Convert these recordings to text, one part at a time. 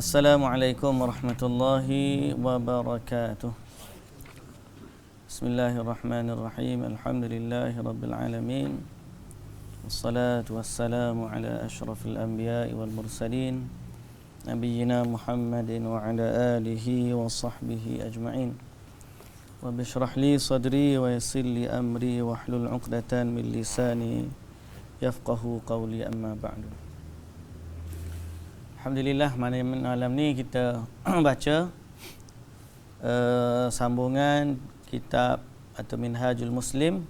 Assalamualaikum warahmatullahi wabarakatuh. Bismillahirrahmanirrahim. Alhamdulillahi rabbil alamin. Wassalatu wassalamu ala asyrafil anbiya'i wal mursalin nabiyyina Muhammadin wa ala alihi wa sahbihi ajma'in. Wa bishrah li sadri wa yassir li amri wa hlul 'uqdatan min lisani yafqahu qawli, amma ba'du. Alhamdulillah, malam ni kita baca sambungan kitab atau Minhajul Muslim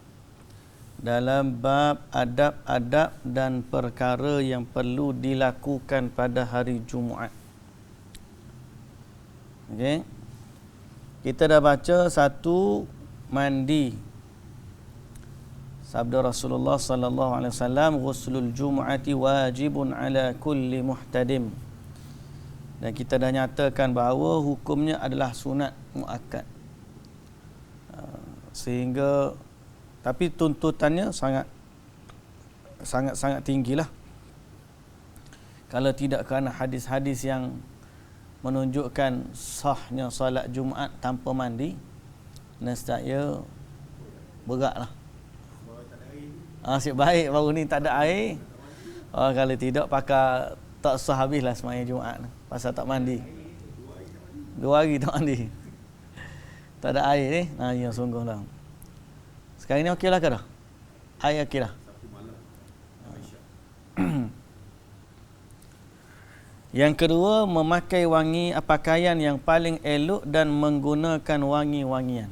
dalam bab adab-adab dan perkara yang perlu dilakukan pada hari Jumaat. Okey. Kita dah baca satu, mandi. Sabda Rasulullah sallallahu alaihi wasallam, "Ghuslul Jumu'ati wajibun ala kulli muhtadim." Dan kita dah nyatakan bahawa hukumnya adalah sunat muakkad. Sehingga tapi tuntutannya sangat tinggilah. Kalau tidak kerana hadis-hadis yang menunjukkan sahnya solat Jumaat tanpa mandi, nescaya beratlah. Asyik baik baru ni tak ada air. Kalau tidak pakai tak sah habislah sembahyang Jumaat pasal tak mandi. 2 hari tak mandi. Tak ada air ni. Ya sungguhlah. Sekarang ni okeylah ke dah? Air okeylah. Yang kedua, memakai pakaian yang paling elok dan menggunakan wangi-wangian.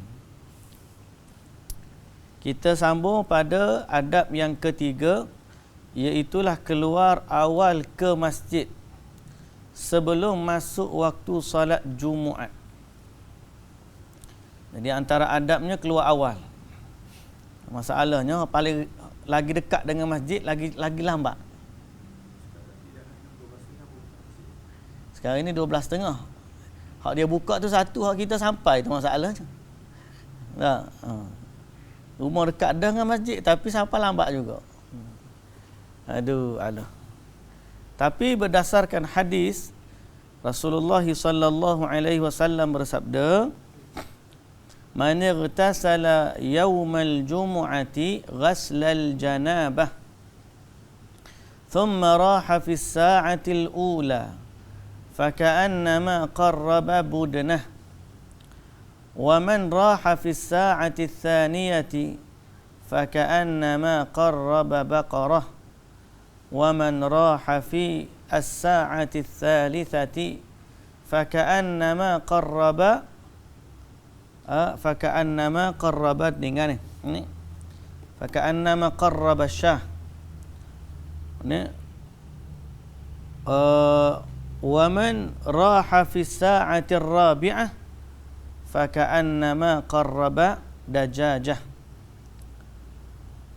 Kita sambung pada adab yang ketiga, iaitulah keluar awal ke masjid sebelum masuk waktu solat Jumaat. Jadi antara adabnya keluar awal. Masalahnya paling lagi dekat dengan masjid lagi lambat. Sekarang ini 12.30. Hak dia buka tu satu, hak kita sampai tu masalahnya. Tak. Rumah dekat dah dengan masjid tapi sampai lambat juga. Aduh. Tapi berdasarkan hadis, Rasulullah sallallahu alaihi wasallam bersabda, "Man ightasala yawmal jumu'ati ghaslal janabah thumma raha fi as-sa'ati al-ula faka'annama qarraba budnah. ومن راح في الساعة الثانية فكأنما قرب بقرة ومن راح في الساعة الثالثة فكأنما قرب dengan ni فكأنما قرب الشاه ni ومن راح في الساعة الرابعة فكأنما قرب دجاجة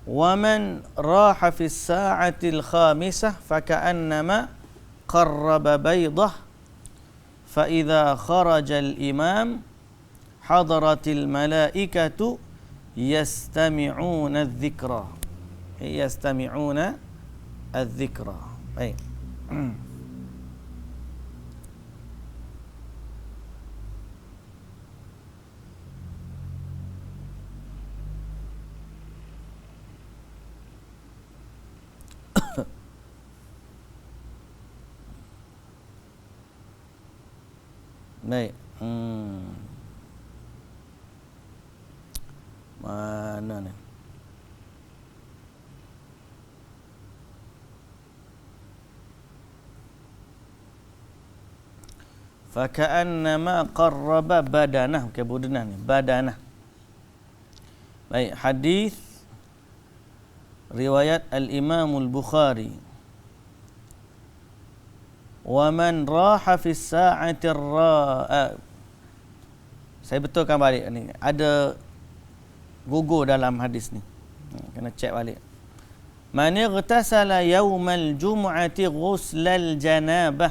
ومن راح في الساعة الخامسة فكأنما قرب بيضة فإذا خرج الإمام حضرت الملائكة يستمعون الذكرى. Baik. Baik. Mana ni? Faka'annama qarraba badanah. Bukan budanah ni. Badanah. Baik. Hadis riwayat Al-Imam Al-Bukhari. وَمَنْ رَاحَ فِي السَّاعَةِ Saya betulkan balik ni. Ada gugur dalam hadis ni. Kena cek balik. مَنْ اغْتَسَلَ يَوْمَ الْجُمْعَةِ غُسْلَ الْجَنَابَةِ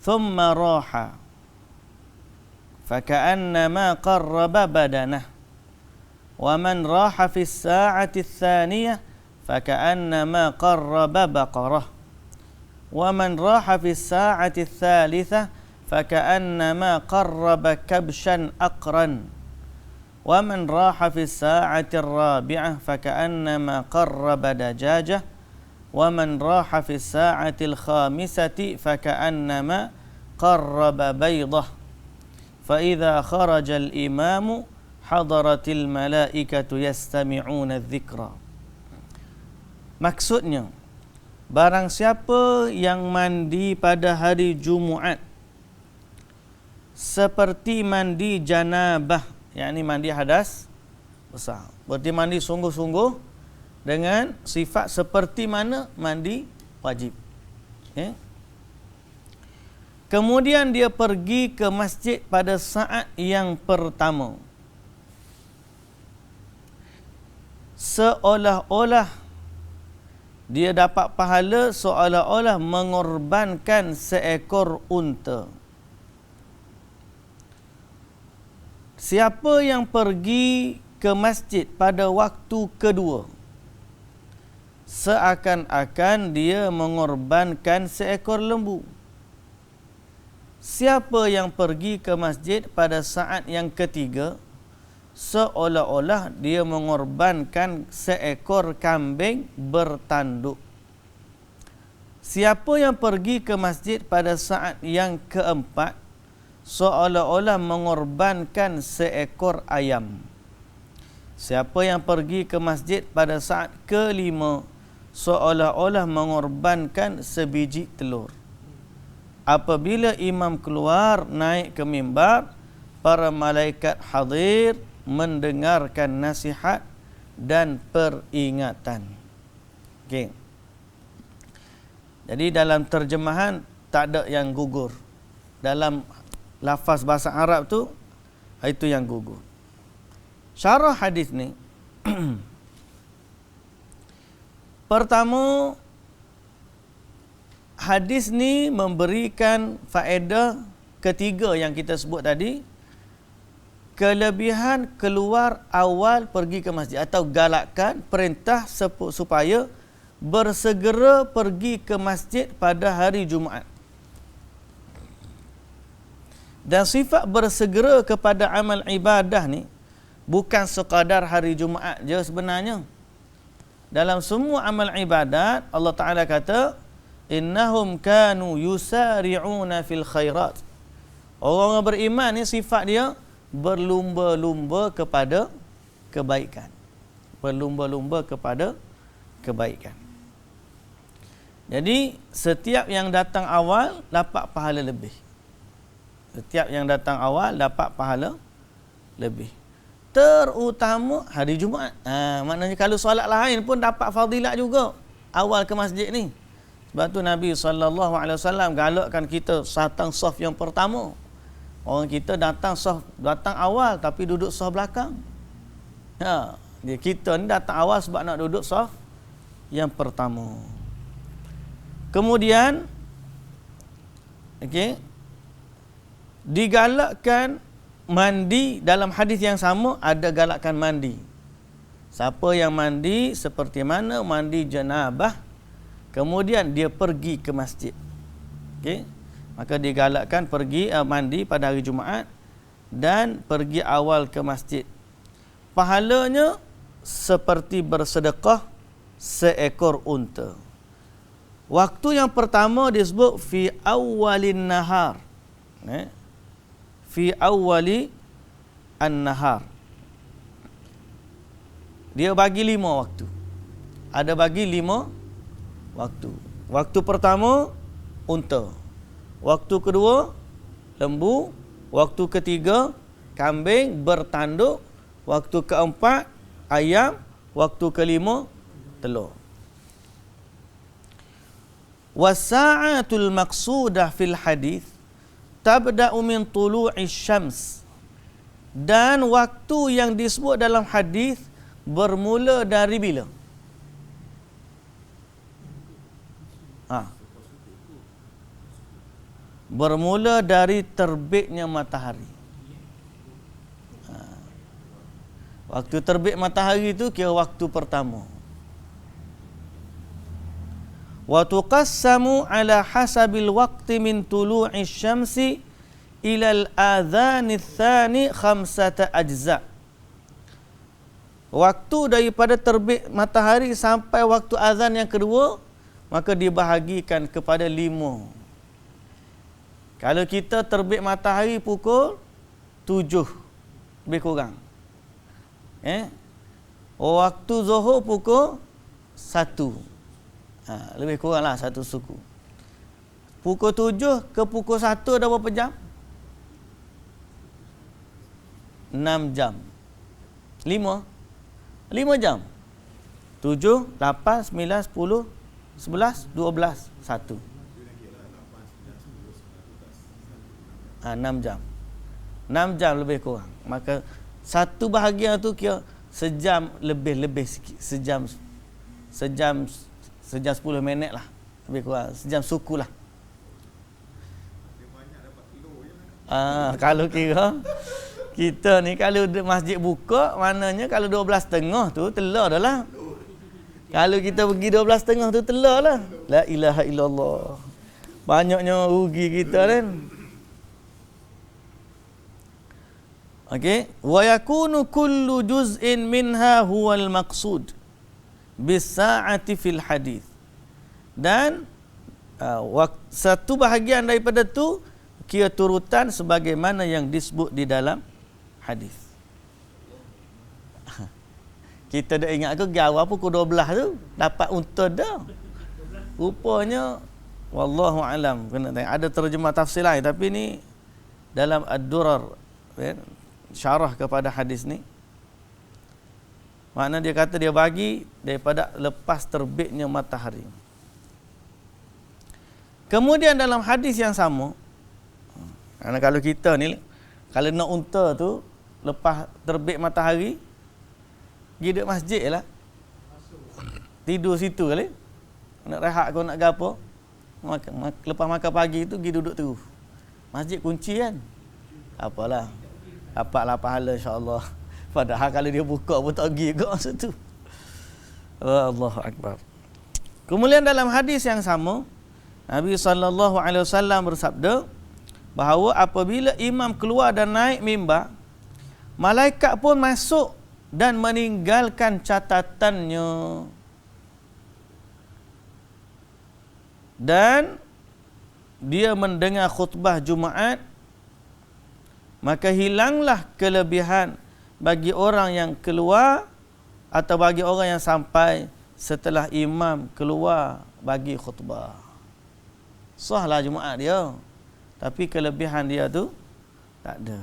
ثُمَّ رَاحَ فَكَأَنَّمَا قَرَّبَ بَدَنَهُ وَمَنْ رَاحَ فِي السَّاعَةِ الثَّانِيَةِ فَكَأَنَّمَا قَرَّبَ بَقَرَةً ومن راح في الساعة الثالثة فكأنما قرب كبشا أقرا ومن راح في الساعة الرابعة فكأنما قرب دجاجة ومن راح في الساعة الخامسة فكأنما قرب بيضة فإذا خرج الإمام حضرت الملائكة يستمعون الذكر. Maksudnya, barang siapa yang mandi pada hari Jumaat seperti mandi janabah, yakni mandi hadas besar, berarti mandi sungguh-sungguh dengan sifat seperti mana mandi wajib. Okay. Kemudian dia pergi ke masjid pada saat yang pertama, seolah-olah dia dapat pahala seolah-olah mengorbankan seekor unta. Siapa yang pergi ke masjid pada waktu kedua, seakan-akan dia mengorbankan seekor lembu. Siapa yang pergi ke masjid pada saat yang ketiga, seolah-olah dia mengorbankan seekor kambing bertanduk. Siapa yang pergi ke masjid pada saat yang keempat, seolah-olah mengorbankan seekor ayam. Siapa yang pergi ke masjid pada saat kelima, seolah-olah mengorbankan sebiji telur. Apabila imam keluar naik ke mimbar, para malaikat hadir mendengarkan nasihat dan peringatan. Okey. Jadi dalam terjemahan tak ada yang gugur. Dalam lafaz bahasa Arab tu itu yang gugur. Syarah hadis ni pertama, hadis ni memberikan faedah ketiga yang kita sebut tadi, kelebihan keluar awal pergi ke masjid, atau galakkan perintah supaya bersegera pergi ke masjid pada hari Jumaat. Dan sifat bersegera kepada amal ibadah ni bukan sekadar hari Jumaat je sebenarnya. Dalam semua amal ibadat, Allah Ta'ala kata, innahum kanu yusari'una fil khairat. Orang beriman ni sifat dia berlumba-lumba kepada kebaikan. Berlumba-lumba kepada kebaikan. Jadi, setiap yang datang awal dapat pahala lebih. Setiap yang datang awal dapat pahala lebih. Terutama hari Jumaat. Maknanya kalau solat lain pun dapat fadilat juga awal ke masjid ni. Sebab tu Nabi SAW galakkan kita datang saf yang pertama. Orang kita datang awal tapi duduk saf belakang. Kita ni datang awal sebab nak duduk saf yang pertama. Kemudian digalakkan mandi. Dalam hadis yang sama ada galakkan mandi. Siapa yang mandi seperti mana mandi janabah, kemudian dia pergi ke masjid. Maka digalakkan pergi mandi pada hari Jumaat dan pergi awal ke masjid. Pahalanya seperti bersedekah seekor unta. Waktu yang pertama disebut fi awwalin nahar. Fi awwali an-nahar. Dia bagi 5 waktu. Ada bagi 5 waktu. Waktu pertama unta. Waktu kedua lembu. Waktu ketiga kambing bertanduk. Waktu keempat ayam. Waktu kelima telur. Wasa'atul maqsudah fil hadis tabda'u min tulu'i syams. Dan waktu yang disebut dalam hadis bermula dari bila? Bermula dari terbitnya matahari. Waktu terbit matahari itu kira waktu pertama. Wa tuqassamu ala hasabil waqti min tulu'i syamsi ila al-adhan ats-tsani 5 ajza. Waktu daripada terbit matahari sampai waktu azan yang kedua, maka dibahagikan kepada 5. Kalau kita terbit matahari pukul 7 lebih kurang. Waktu zuhur pukul 1. Lebih kuranglah 1 suku. Pukul 7 ke pukul 1 ada berapa jam? 6 jam. 5 jam. 7, 8, 9, 10, 11, 12, 1. 6 jam. 6 jam lebih kurang. Maka satu bahagian tu kira sejam lebih sikit. Sejam 10 minit lah. Lebih kurang. Sejam suku lah. Kalau kira kita ni kalau masjid buka, maknanya kalau 12.30 tu telah dah lah. Kalau kita pergi 12.30 tu telah lah. La ilaha illallah. Banyaknya rugi kita kan. Okey, wa yakunu kullu juz'in minha huwal maqsud bis sa'ati fil hadis. Dan satu bahagian daripada tu kira turutan sebagaimana yang disebut di dalam hadis. Kita dah ingat ke awal pukul 12 tu dapat unta dah. Rupanya wallahu alam, kena tengok ada terjemah tafsir lain, tapi ni dalam ad-durar syarah kepada hadis ni, makna dia kata dia bagi daripada lepas terbitnya matahari. Kemudian dalam hadis yang sama, kerana kalau kita ni kalau nak unta tu lepas terbit matahari pergi duduk masjid lah, tidur situ kali, nak rehat kau nak gapo, lepas makan pagi tu pergi duduk terus masjid, kunci kan, apalah dapatlah pahala insya-Allah. Padahal kalau dia buka pun tak pergi ke masa tu. Allahu akbar. Kemudian dalam hadis yang sama, Nabi sallallahu alaihi wasallam bersabda bahawa apabila imam keluar dan naik mimbar, malaikat pun masuk dan meninggalkan catatannya. Dan dia mendengar khutbah Jumaat, maka hilanglah kelebihan bagi orang yang keluar atau bagi orang yang sampai setelah imam keluar bagi khutbah. Sahlah Jumaat dia, tapi kelebihan dia tu tak ada.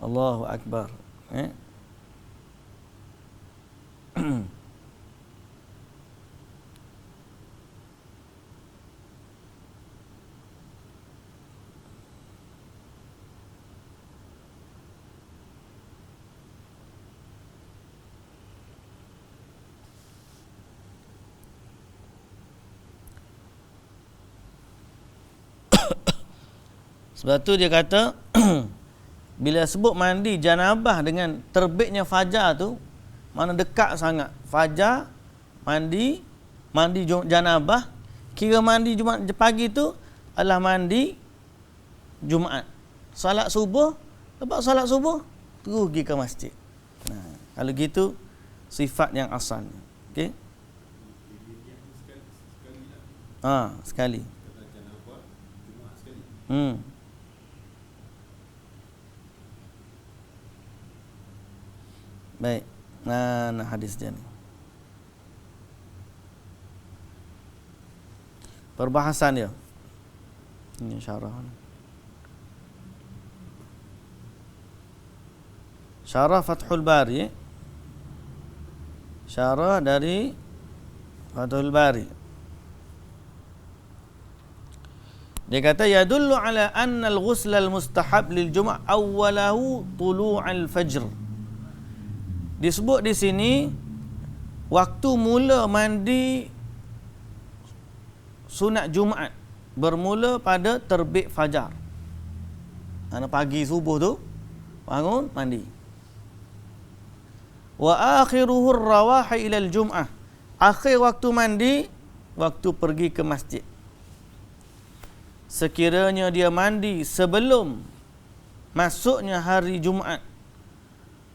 Allahu akbar. Sebab tu dia kata bila sebut mandi janabah dengan terbitnya fajar tu, mana dekat sangat. Fajar, mandi janabah, kira mandi Jumaat pagi tu adalah mandi Jumaat. Salat subuh, lepas salat subuh terus pergi ke masjid. Kalau gitu sifat yang asalnya. Okey? Sekali. Baik. Nah hadis dia ni. Perbahasan dia. Ini syarah. Syarah Fathul Bari. Syarah dari Fathul Bari. Dia kata yadullu ala anna al-ghusl al-mustahab lil jum' awwalahu tulu'al fajr. Disebut di sini waktu mula mandi sunat Jumaat bermula pada terbit fajar. Pagi subuh tu bangun mandi. Wa akhiruhu rawahi ilal jum'ah. Akhir waktu mandi, waktu pergi ke masjid. Sekiranya dia mandi sebelum masuknya hari Jumaat,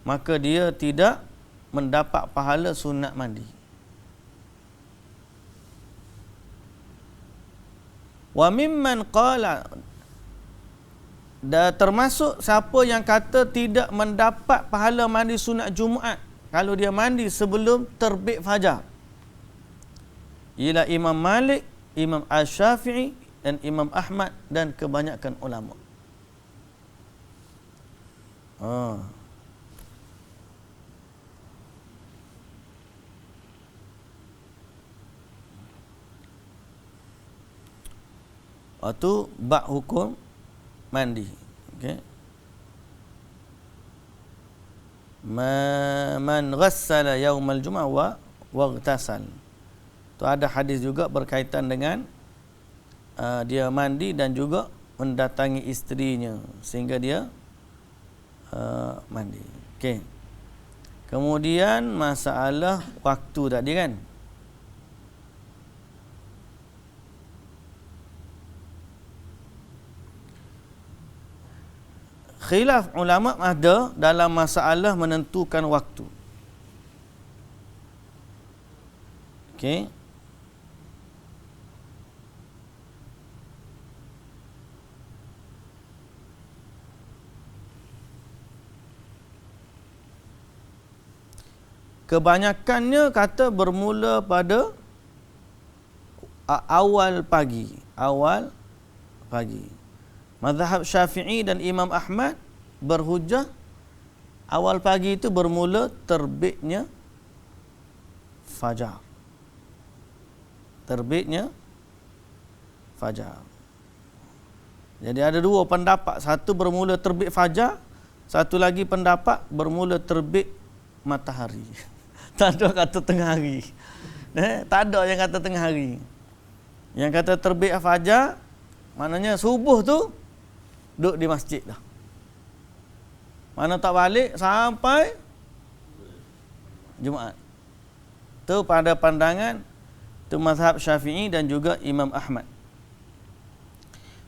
maka dia tidak mendapat pahala sunat mandi. Wa mimman qala, dan termasuk siapa yang kata tidak mendapat pahala mandi sunat Jumaat kalau dia mandi sebelum terbit fajar, ialah Imam Malik, Imam Asy-Syafi'i dan Imam Ahmad dan kebanyakan ulama. Itu bab hukum mandi. Okey. Man ghassala yaumal jum'ah wa waghtasal. Tu ada hadis juga berkaitan dengan dia mandi dan juga mendatangi isterinya sehingga dia mandi. Okey. Kemudian masalah waktu tadi kan. Khilaf ulama ada dalam masalah menentukan waktu. Okey. Kebanyakannya kata bermula pada awal pagi. Awal pagi. Mazhab Syafi'i dan Imam Ahmad berhujah awal pagi itu bermula terbitnya fajar. Terbitnya fajar. Jadi ada dua pendapat. Satu bermula terbit fajar, satu lagi pendapat bermula terbit matahari. Tak ada kata tengah hari. Tak ada yang kata tengah hari. Yang kata terbit fajar, maknanya subuh tu duduk di masjid dah. Mana tak balik sampai Jumaat. Tu pada pandangan tu mazhab Syafi'i dan juga Imam Ahmad.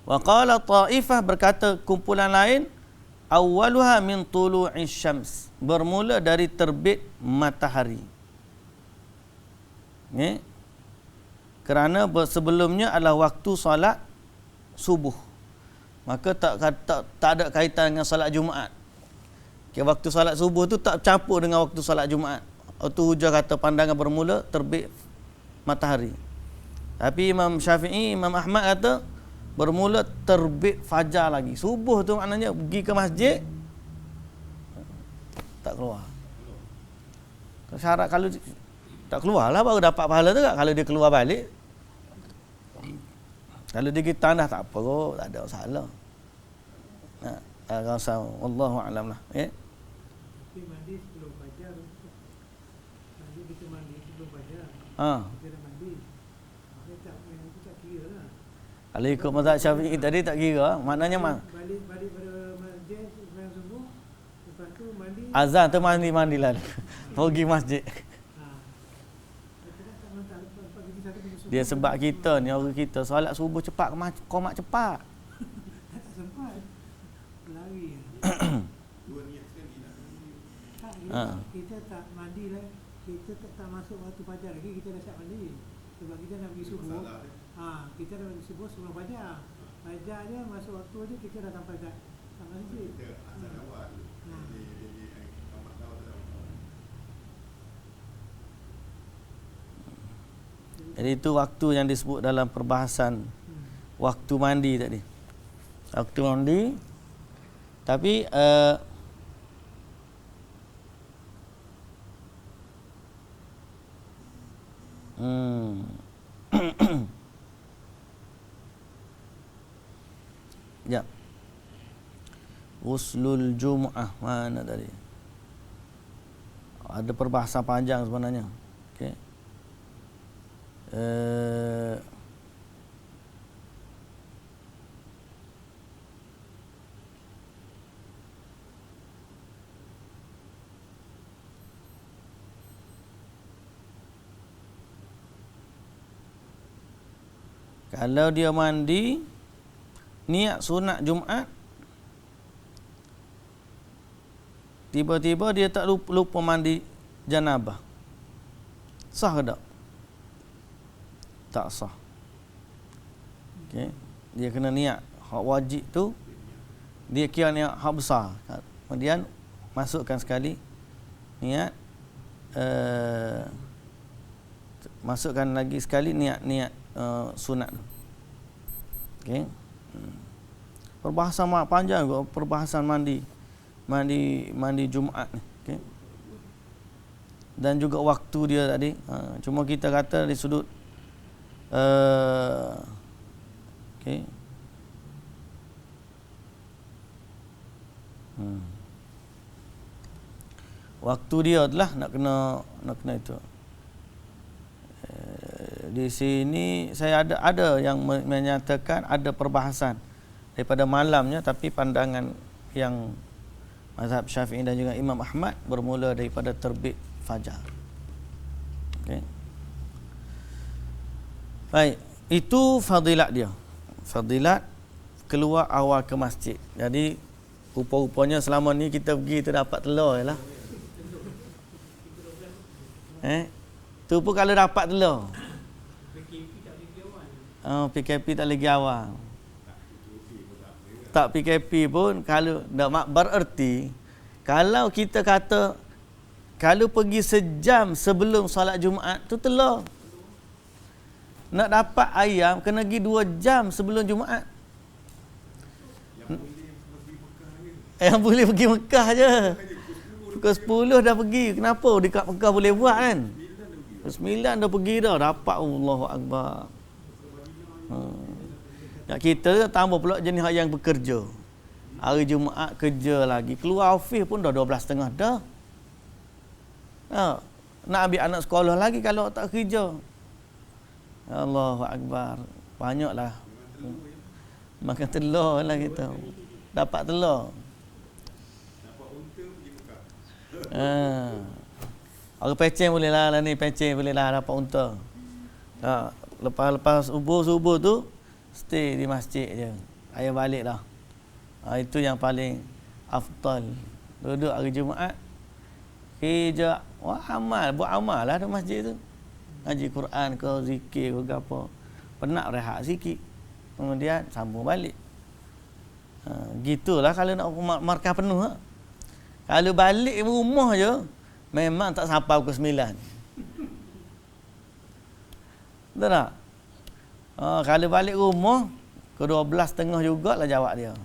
Wa qala ta'ifah, berkata kumpulan lain, awwaluha min tulu'i syams, bermula dari terbit matahari. Ni kerana sebelumnya adalah waktu solat subuh. Maka tak ada kaitan dengan solat Jumaat. Waktu solat subuh tu tak campur dengan waktu solat Jumaat. Itu hujah kata pandangan bermula terbit matahari. Tapi Imam Syafi'i, Imam Ahmad kata bermula terbit fajar lagi. Subuh tu maknanya pergi ke masjid tak keluar. Syarat kalau tak keluar lah baru dapat pahala tu tak. Kalau dia keluar balik, kalau dia pergi tanah tak apa kot, tak ada masalah. Rasa wallahu a'lam lah. Mandi sebelum fajar. Mandi kita mandi sebelum fajar. Kita dah mandi. Itu tak kira lah. Kalau ikut mazhab Syafi'i tadi tak kira. Maknanya balik pada masjid sembahyang subuh. Lepas tu mandi. Azan tu mandi lah. Pergi masjid. Dia sebab kita ni, orang kita solat subuh cepat, komat cepat. Tak sempat. Lari. Dua niat sekali nak mandi. Kita tak mandi lah. Kita tak masuk waktu fajar lagi, kita dah siap mandi. Sebab kita nak pergi subuh. Kita dah pergi subuh sebelum fajar. Fajar je masuk waktu aja kita dah sampai kat masjid. Kita azan awal. Jadi kamat awal dah. Jadi itu waktu yang disebut dalam perbahasan waktu mandi tadi. Waktu mandi. Tapi ya. Ghuslul Jum'ah mana tadi? Ada perbahasan panjang sebenarnya. Okey. Kalau dia mandi niat sunat Jumaat, tiba-tiba dia tak lupa mandi janabah, sah ke tak? Tak sah. Okey, dia kena niat hak wajib tu, dia kira niat hak besar. Kemudian masukkan sekali niat masukkan lagi sekali niat sunat tu. Okey. Perbahasan panjang juga perbahasan mandi Jumaat ni. Okey. Dan juga waktu dia tadi. Cuma kita kata dari sudut okey. Waktu dia adalah nak kena itu. Di sini saya ada yang menyatakan ada perbahasan daripada malamnya, tapi pandangan yang mazhab Syafi'i dan juga Imam Ahmad bermula daripada terbit fajar. Okey. Baik, itu fadilat dia. Fadilat keluar awal ke masjid. Jadi rupa-rupanya selama ni kita pergi tu dapat telur jelah. Tu pun kalau dapat telur. PKP tak lagi awal. Tak PKP pun kalau bererti kalau kita kata kalau pergi sejam sebelum solat Jumaat tu telur. Nak dapat ayam kena pergi 2 jam sebelum Jumaat. Yang boleh pergi Mekah je. Pukul 10 dah pergi. Kenapa dekat Mekah boleh buat kan? Pukul 9 dah pergi dah. Dapat Allahu Akbar. Kita tambah pula jenis yang bekerja. Hari Jumaat kerja lagi. Keluar office pun dah 12.30 dah. Nak ambil anak sekolah lagi kalau tak kerja. Allahu Akbar. Banyaklah. Makan telur lah kita. Dapat telur. Orang peceng boleh lah ni, peceng boleh lah dapat unta. Lepas subuh tu stay di masjid je. Ayah balik dah. Itu yang paling afdal. Duduk hari Jumaat kerja, buat amal lah di masjid tu. Ngaji Quran ke, zikir ke apa. Penat rehat sikit. Kemudian sambung balik. Gitulah kalau nak markah penuh. Kalau balik rumah je memang tak sampai pukul 9. Betul tak? Kalau balik rumah ke 12.30 jugalah jawab dia.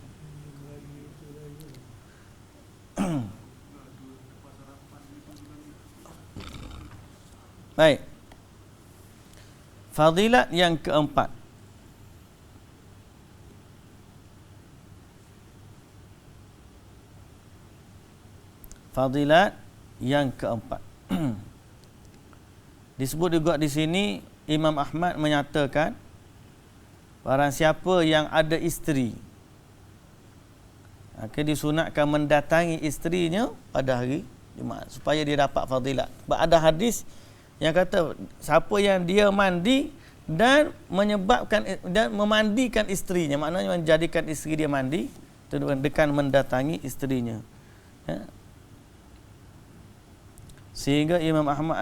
Baik. Fadilat yang keempat. Fadilat yang keempat. Disebut juga di sini Imam Ahmad menyatakan barang siapa yang ada isteri akan disunatkan mendatangi isterinya pada hari Jumaat supaya dia dapat fadilat. Sebab ada hadis yang kata siapa yang dia mandi dan memandikan isterinya, maknanya menjadikan isteri dia mandi dengan mendatangi isterinya. Sehingga Imam Ahmad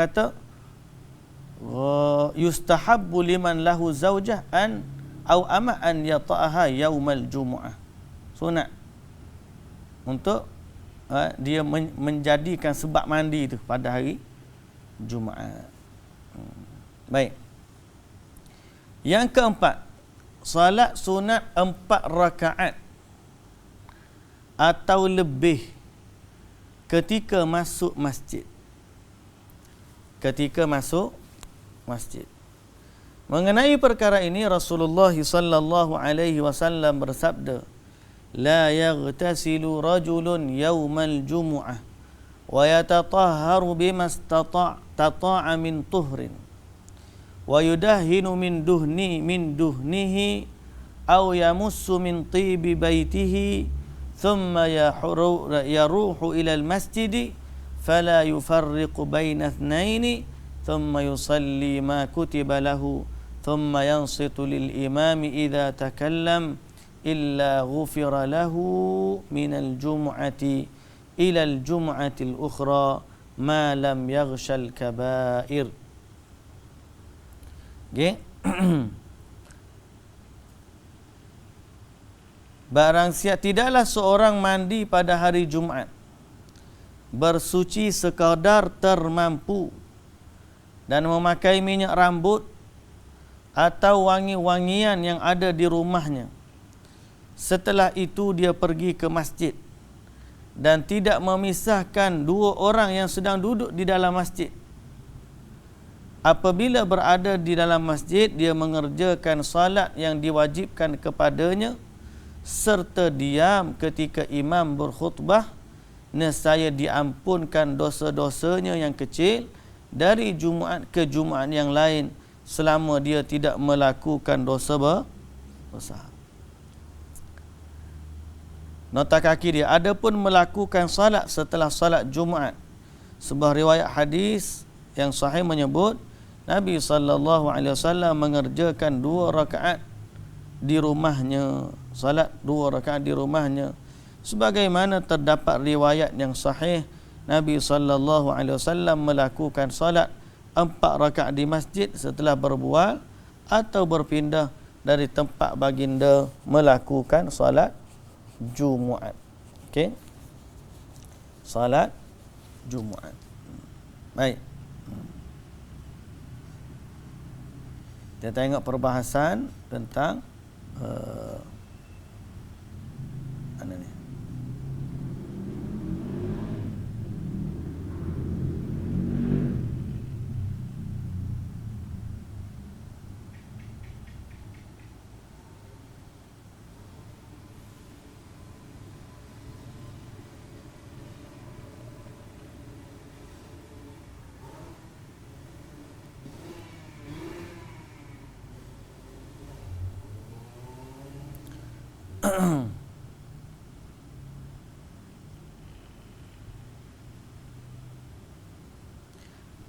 kata yustahabbu liman lahu zaujah an au ama an yata'aha yaumal jumu'ah. Sunat untuk dia menjadikan sebab mandi itu pada hari Jumaat. Baik. Yang keempat, salat sunat 4 rakaat atau lebih ketika masuk masjid. Ketika masuk masjid. Mengenai perkara ini Rasulullah sallallahu alaihi wasallam bersabda, "La yaghtasilu rajulun yaumal jumu'ah wa yatatahharu bima istata'a min tuhrin wa yudahhinu min duhnihi aw yamussu min tibi baitihi thumma yaruhu ila al-masjid fala yufarriqu baina ithnaini thumma yusalli ma kutiba lahu thumma yansitu lil imami idza takallam illa ghufira lahu minal jum'ati ila al jum'ati al ukhra ma lam yaghsha al kaba'ir. Okay. Barang siapa tidaklah seorang mandi pada hari Jumaat, bersuci sekadar termampu dan memakai minyak rambut atau wangi-wangian yang ada di rumahnya. Setelah itu dia pergi ke masjid dan tidak memisahkan dua orang yang sedang duduk di dalam masjid. Apabila berada di dalam masjid, dia mengerjakan salat yang diwajibkan kepadanya serta diam ketika imam berkhutbah, nescaya diampunkan dosa-dosanya yang kecil dari Jumaat ke Jumaat yang lain selama dia tidak melakukan dosa besar. Nota kaki dia, adapun melakukan salat setelah salat Jumaat, sebuah riwayat hadis yang sahih menyebut Nabi SAW mengerjakan 2 rakaat di rumahnya, salat 2 rakaat di rumahnya, sebagaimana terdapat riwayat yang sahih Nabi SAW melakukan salat 4 rakaat di masjid setelah berbual atau berpindah dari tempat baginda melakukan salat Jumaat. Okey, salat Jumaat. Baik, kita tengok perbahasan tentang mana ni?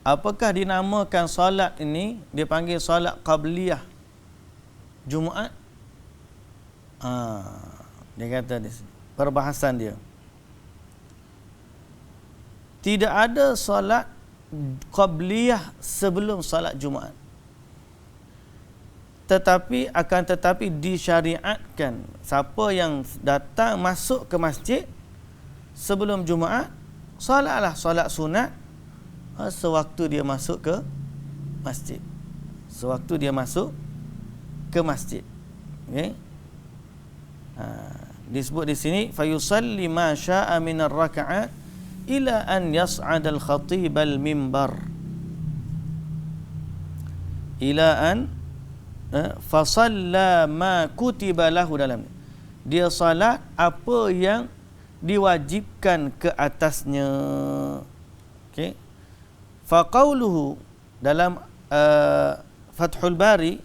Apakah dinamakan solat ini dipanggil solat qabliyah Jumaat? Dia kata di sini, perbahasan dia. Tidak ada solat qabliyah sebelum solat Jumaat. Tetapi disyariatkan siapa yang datang masuk ke masjid sebelum Jumaat, solatlah solat sunat sewaktu dia masuk ke masjid. Sewaktu dia masuk ke masjid. Okey. Disebut di sini fayusalli ma syaa min ar-raka'at ila an yas'ad al-khatib al-mimbar. Ila an fasalla ma kutiba lahu, dalam dia salat apa yang diwajibkan ke atasnya. Okey. Faqauluhu, dalam Fathul Bari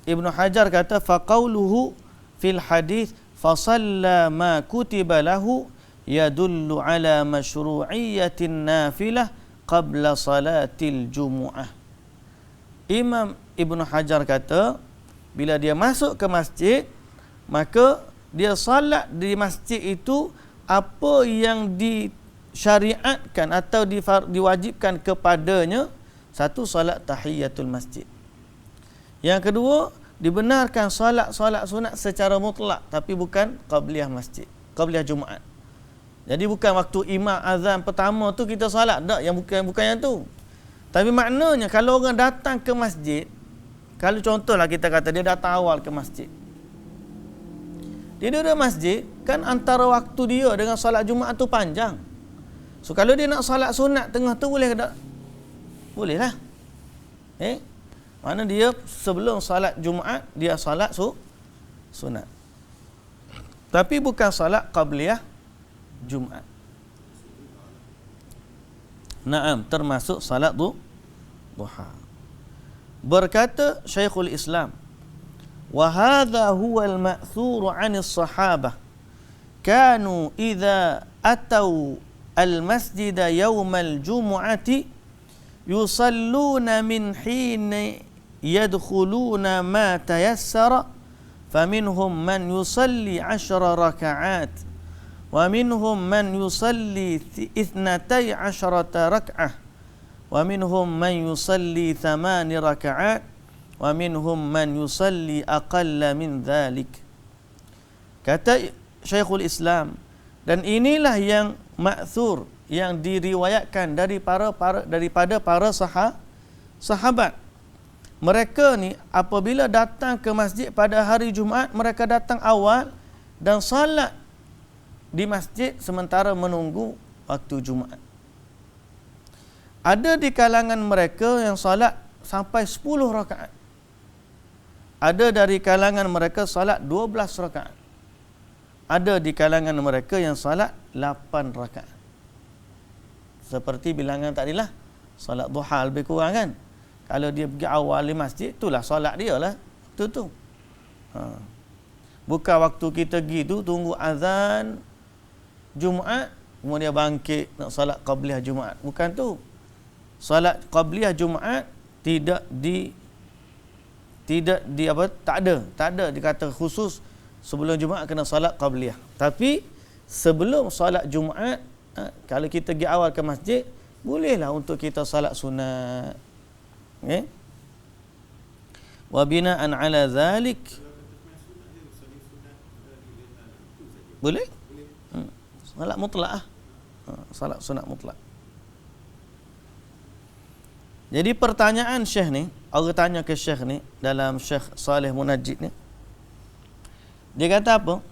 Ibnu Hajar kata faqauluhu fil hadis fasalla ma kutiba lahu yadullu ala masyru'iyyatin nafilah qabla salatil jumu'ah. Imam Ibnu Hajar kata bila dia masuk ke masjid, maka dia salat di masjid itu apa yang disyariatkan atau diwajibkan kepadanya. Satu, salat tahiyatul masjid. Yang kedua, dibenarkan solat sunat secara mutlak, tapi bukan qabliyah masjid, qabliyah Jumaat. Jadi bukan waktu imam azan pertama tu kita solat, tak, yang bukan yang tu. Tapi maknanya kalau orang datang ke masjid, kalau contohlah kita kata dia datang awal ke masjid, dia duduk masjid, kan antara waktu dia dengan solat Jumaat tu panjang. So kalau dia nak solat sunat tengah tu boleh ke tak? Boleh lah. Mana dia sebelum solat Jumaat dia solat sunat. Tapi bukan solat qabliyah Jumaat. Naam, termasuk salat duha. Berkata Syekhul Islam, wa hadha huwa al-ma'thur 'an as-sahabah kanu idza atau al-masjid yawm al-jum'ati yusalluna min hin yadkhuluna ma tayassara faminhum man yusalli 10 raka'at wa minhum man yusalli 12 rak'ah wa minhum man yusalli 8 raka'at wa minhum man yusalli aqalla min dhalik. Kata Syekhul Islam, dan inilah yang ma'thur, yang diriwayatkan daripada para sahabat. Mereka ni apabila datang ke masjid pada hari Jumaat, mereka datang awal dan salat di masjid sementara menunggu waktu Jumaat. Ada di kalangan mereka yang salat sampai 10 rakaat. Ada dari kalangan mereka salat 12 rakaat. Ada di kalangan mereka yang salat 8 rakaat. Seperti bilangan tadilah, salat duha lebih kurang kan. Kalau dia pergi awal di masjid, itulah solat dia lah. Itu tu. Bukan waktu kita pergi tu, tunggu azan Jumaat, kemudian bangkit nak solat qabliyah Jumaat. Bukan tu. Solat qabliyah Jumaat tidak di apa, tak ada dikata khusus sebelum Jumaat kena solat qabliyah. Tapi sebelum solat Jumaat, kalau kita pergi awal ke masjid, bolehlah untuk kita solat sunat. Okay. Wa bina'an ala dhalik, boleh? Salat mutlak salat sunat mutlak. Jadi pertanyaan Syekh ni, orang tanya ke Syekh ni dalam Syekh Saleh Munajjid ni, dia kata apa?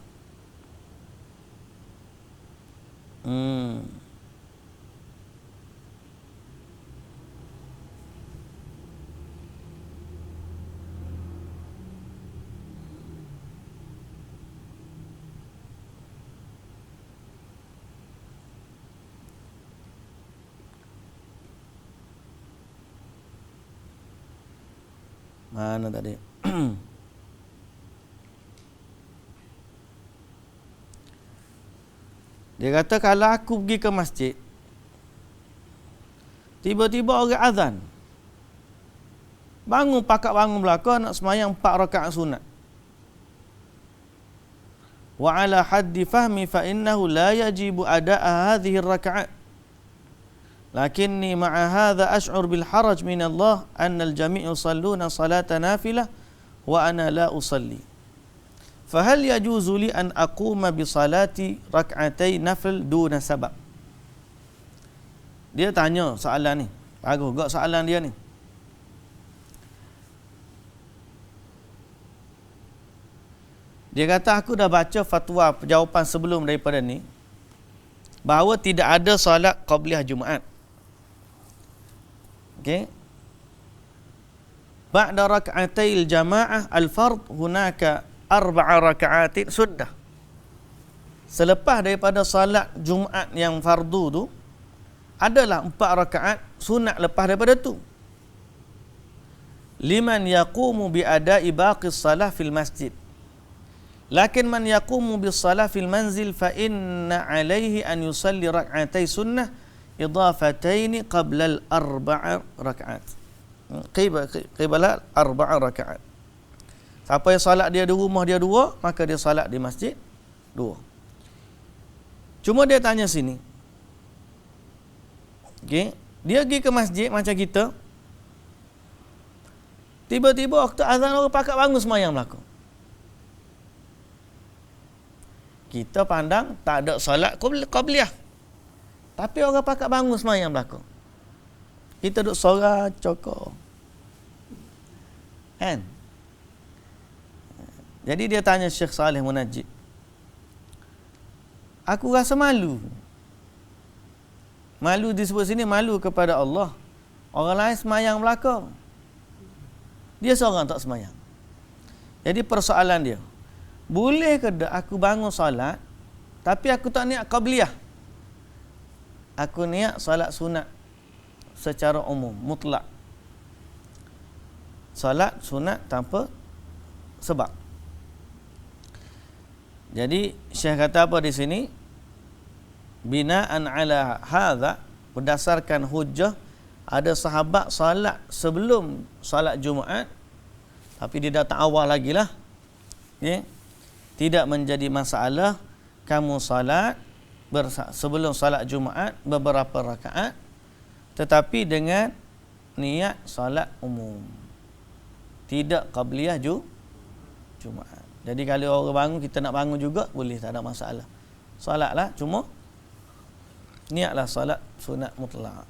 Mana tadi? Dia kata kalau aku pergi ke masjid, tiba-tiba orang azan, pakak bangun belakang nak semayang 4 rakaat sunat. Wa ala haddi fahmi fa innahu la yajibu ada'a hadhihi ar-raka'at. Lakinni ma'a hadha ash'ur bil haraj min Allah anna al-jami' yusalluna salata nafilah wa ana la usalli. Fahal yajuzu li an aquma bi salati rak'atay nafil duna sabab? Dia tanya soalan ni. Bagus gak soalan dia ni. Dia kata aku dah baca fatwa jawapan sebelum daripada ni bahawa tidak ada solat qabliyah Jumaat. Okey. Ba'da rak'atayil jama'ah al-fard hunaka 4 raka'atin sunnah. Selepas daripada salat Jumaat yang fardu tu, adalah 4 rakaat sunat lepas daripada tu. Liman yaqumu bi ada'i baqis salah fil masjid. Lakin man yaqumu bis salah fil manzil fa inna alaihi an yusalli rak'atay sunnah idafataini qabla al-4 rakaat. Qibala 4 rakaat. Siapa yang salat dia di rumah dia 2, maka dia salat di masjid 2. Cuma dia tanya sini. Okey, dia pergi ke masjid macam kita. Tiba-tiba waktu azan orang pakak bangun sembahyang belakang. Kita pandang tak ada solat qabliyah. Tapi orang pakak bangun sembahyang belakang. Kita duduk sorak cokok. Kan? Jadi dia tanya Syekh Saleh Munajjid. Aku rasa malu. Malu disebut sini malu kepada Allah. Orang lain sembahyang belakang. Dia seorang tak sembahyang. Jadi persoalan dia, boleh ke tak aku bangun solat tapi aku tak niat qabliyah? Aku niat solat sunat secara umum, mutlak. Solat sunat tanpa sebab. Jadi Syekh kata apa di sini? Bina'an ala hadha, berdasarkan hujjah ada sahabat salat sebelum salat Jumaat Tapi dia datang awal lagi lah. Okay. Tidak menjadi masalah kamu salat sebelum salat Jumaat beberapa rakaat, tetapi dengan niat salat umum. Tidak qabliyah Jumaat. Jadi kalau orang bangun, kita nak bangun juga, boleh, tak ada masalah. Salatlah, cuma niatlah salat sunat mutlak.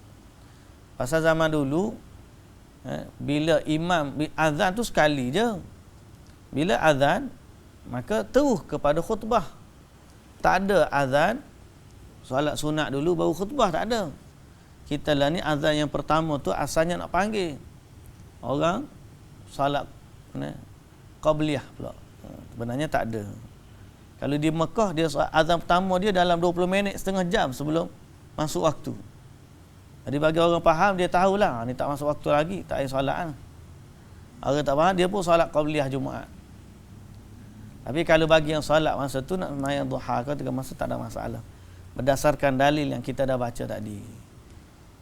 Pasal zaman dulu, bila imam azan tu sekali je. Bila azan, maka terus kepada khutbah. Tak ada azan, solat sunat dulu baru khutbah, tak ada. Kita lah ni azan yang pertama tu asalnya nak panggil orang solat qabliyah pula. Sebenarnya tak ada. Kalau di Mekah, dia azan pertama dia dalam 20 minit, setengah jam sebelum masuk waktu. Jadi bagi orang faham, dia tahulah ni tak masuk waktu lagi, tak payah solat kan. Orang tak faham, dia pun solat qabliyah Jumaat. Tapi kalau bagi yang solat masa tu nak sembahyang duha ke tiga masa, tak ada masalah. Berdasarkan dalil yang kita dah baca tadi.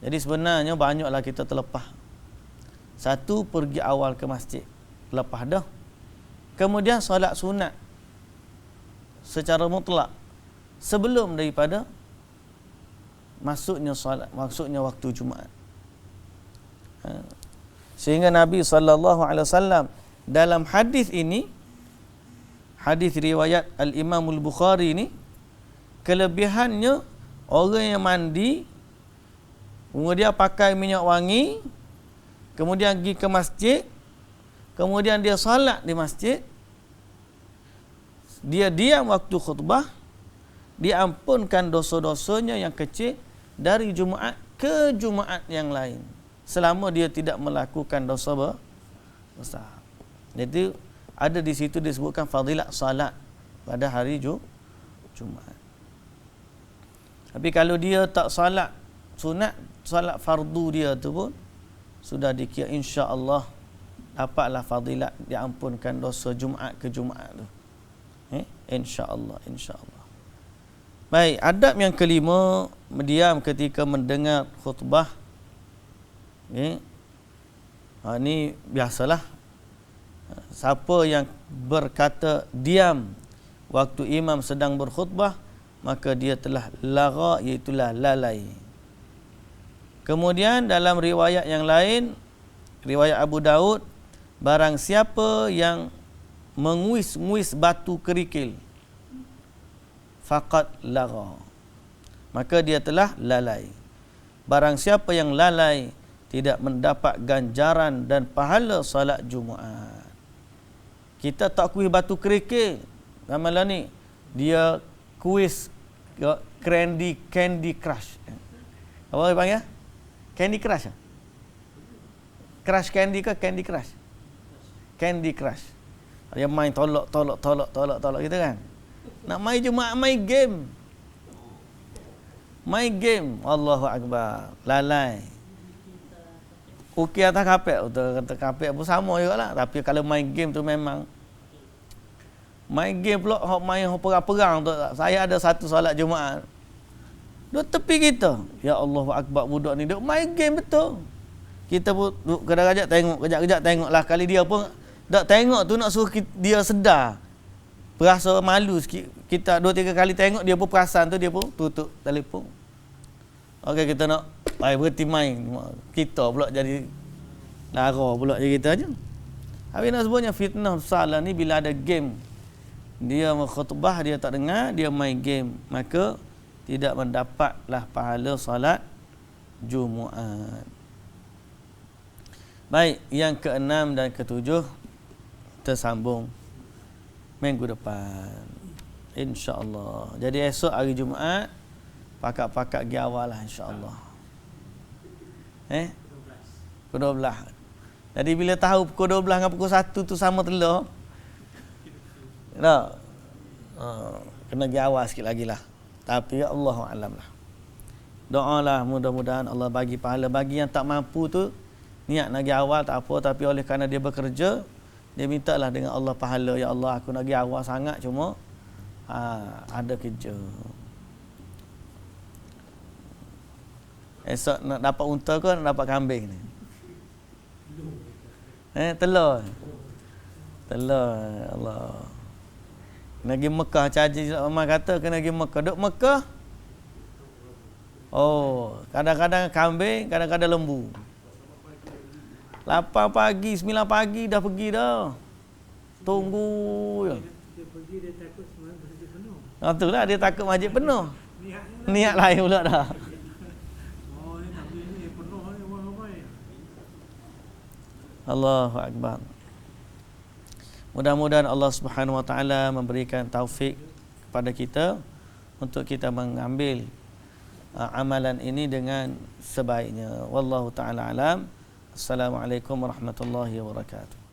Jadi sebenarnya banyaklah kita terlepas. Satu, pergi awal ke masjid, lepas dah. Kemudian solat sunat secara mutlak sebelum daripada maksudnya waktu Jumaat. Sehingga Nabi SAW dalam hadis ini, hadis riwayat Al-Imam Al-Bukhari ini, kelebihannya orang yang mandi, kemudian pakai minyak wangi, kemudian pergi ke masjid, kemudian dia salat di masjid, dia diam waktu khutbah, diampunkan dosa-dosanya yang kecil dari Jumaat ke Jumaat yang lain, selama dia tidak melakukan dosa besar. Jadi ada di situ disebutkan fadilat salat pada hari Jumaat. Tapi kalau dia tak salat sunat, salat fardu dia tu pun sudah dikira insya-Allah dapatlah fadilat diampunkan dosa Jumaat ke Jumaat tu. Insya-Allah, insya-Allah. Baik, adab yang kelima, mendiam ketika mendengar khutbah. Ini biasalah. Siapa yang berkata diam waktu imam sedang berkhutbah, maka dia telah lagha, iaitu lalai. Kemudian dalam riwayat yang lain, riwayat Abu Daud, barang siapa yang menguis-nguis batu kerikil, faqad lagha, maka dia telah lalai. Barang siapa yang lalai tidak mendapat ganjaran dan pahala salat Jumaat. Kita tak kuis batu kerikil. Ramalan ni dia kuis Candy Crush. Apa dia panggil? Candy Crush. Crush Candy ke Candy Crush? Candy Crush. Dia main tolak gitu kan. Nak main Jumaat, main game. Main game. Allahu Akbar. Lalai. Okey atas kapek. Atas kapek pun sama juga lah. Tapi kalau main game tu memang. Main game pula, main perang-perang tu. Saya ada satu solat Jumaat. Duduk tepi kita. Ya Allahu Akbar, budak ni duduk main game betul. Kita pun duduk kejap-kejap tengok, kejap-kejap tengok lah. Kali dia pun tak tengok tu nak suruh dia sedar. Perasa malu sikit. Kita 2-3 kali tengok, dia pun perasan tu, dia pun tutup telefon. Okey, kita nak berhenti main. Kita pula jadi lara pula je kita je. Habis nak sebutnya fitnah besar lah ni bila ada game. Dia khutbah, dia tak dengar, dia main game. Maka tidak mendapatlah pahala salat Jumaat. Baik, yang ke-6 dan ke-7 tersambung minggu depan, insya-Allah. Jadi esok hari Jumaat, pakat-pakat pergi awal lah, insya-Allah. Pukul 12. Jadi bila tahu pukul 12 dengan pukul 1 tu sama telur, tak? Kena pergi awal sikit lagi lah. Tapi ya Allahu a'lam lah. Doalah mudah-mudahan Allah bagi pahala. Bagi yang tak mampu tu, niat nak pergi awal tak apa, tapi oleh kerana dia bekerja, dia mintalah dengan Allah pahala. Ya Allah, aku nak pergi awal sangat, cuma ada kerja. Esok nak dapat unta ke nak dapat kambing ni? Telur. Telah Allah. Kena pergi Mekah, Haji Omar kata kena pergi Mekah. Duk Mekah. Oh, kadang-kadang kambing, kadang-kadang lembu. 8 pagi, 9 pagi dah pergi dah. Tunggu je. Dia pergi, dia takut sebenarnya masjid penuh. Itulah dia takut masjid penuh. Niatnya Niat lain pula dah. oh, ni nak pergi ni, penuh ni orang ramai. Allahu Akbar. Mudah-mudahan Allah Subhanahu Wa Taala memberikan taufik kepada kita untuk kita mengambil amalan ini dengan sebaiknya. Wallahu taala alam. Assalamualaikum warahmatullahi wabarakatuh.